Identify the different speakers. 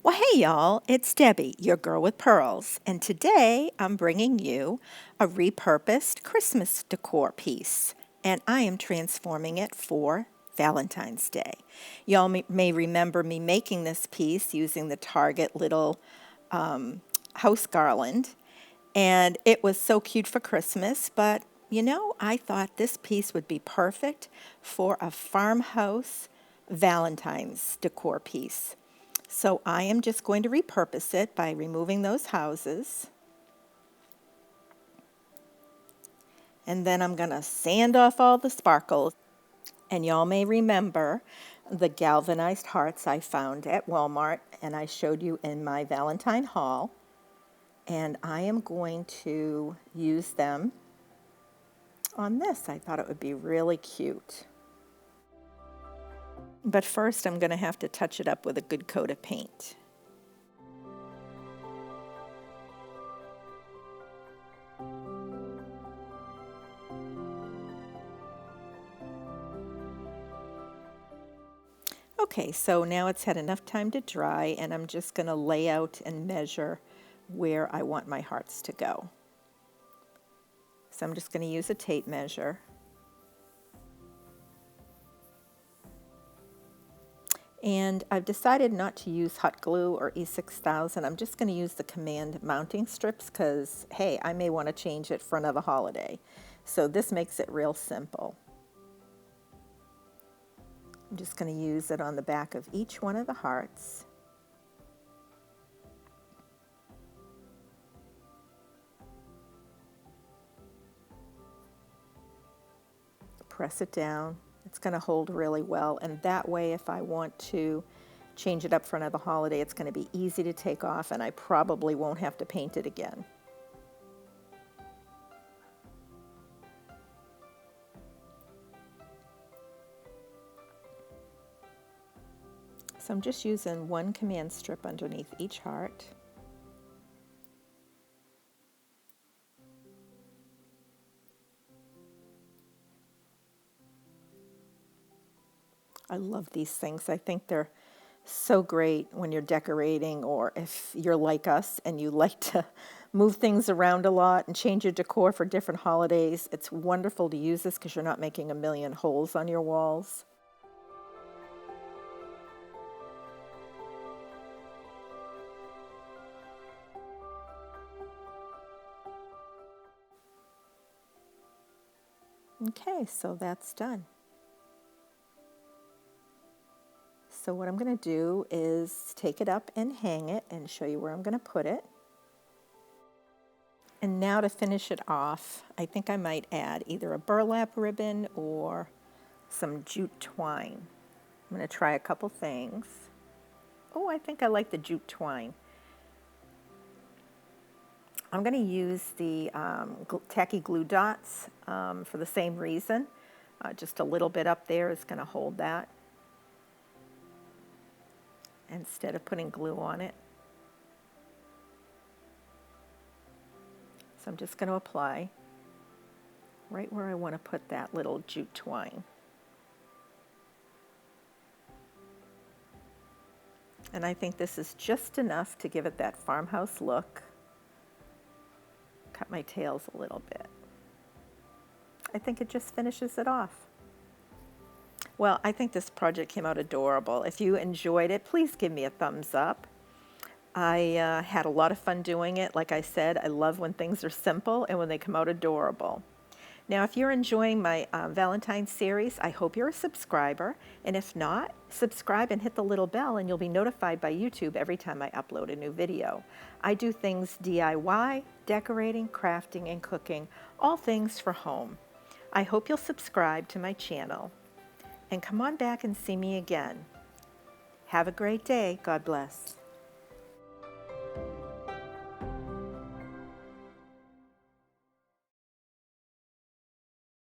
Speaker 1: Well, hey y'all, it's Debbie, your girl with pearls, and today I'm bringing you a repurposed Christmas decor piece, and I am transforming it for Valentine's Day. Y'all may remember me making this piece using the Target little house garland, and it was so cute for Christmas, but I thought this piece would be perfect for a farmhouse Valentine's decor piece. So I am just going to repurpose it by removing those houses. And then I'm going to sand off all the sparkles. And y'all may remember the galvanized hearts I found at Walmart and I showed you in my Valentine haul. And I am going to use them on this. I thought it would be really cute. But first I'm going to have to touch it up with a good coat of paint. Okay, so now it's had enough time to dry, and I'm just going to lay out and measure where I want my hearts to go. So I'm just going to use a tape measure. And I've decided not to use hot glue or E6000. I'm just going to use the Command mounting strips because, hey, I may want to change it for another holiday. So this makes it real simple. I'm just going to use it on the back of each one of the hearts. Press it down. It's going to hold really well, and that way if I want to change it up for another holiday, it's going to be easy to take off and I probably won't have to paint it again. So I'm just using one command strip underneath each heart. I love these things. I think they're so great when you're decorating, or if you're like us and you like to move things around a lot and change your decor for different holidays. It's wonderful to use this because you're not making a million holes on your walls. Okay, so that's done. So what I'm going to do is take it up and hang it and show you where I'm going to put it. And now to finish it off, I think I might add either a burlap ribbon or some jute twine. I'm going to try a couple things. Oh, I think I like the jute twine. I'm going to use the tacky glue dots for the same reason. Just a little bit up there is going to hold that instead of putting glue on it. So I'm just going to apply right where I want to put that little jute twine. And I think this is just enough to give it that farmhouse look. Cut my tails a little bit. I think it just finishes it off. Well, I think this project came out adorable. If you enjoyed it, please give me a thumbs up. I had a lot of fun doing it. Like I said, I love when things are simple and when they come out adorable. Now, if you're enjoying my Valentine's series, I hope you're a subscriber. And if not, subscribe and hit the little bell and you'll be notified by YouTube every time I upload a new video. I do things DIY, decorating, crafting, and cooking, all things for home. I hope you'll subscribe to my channel. And come on back and see me again. Have a great day. God bless.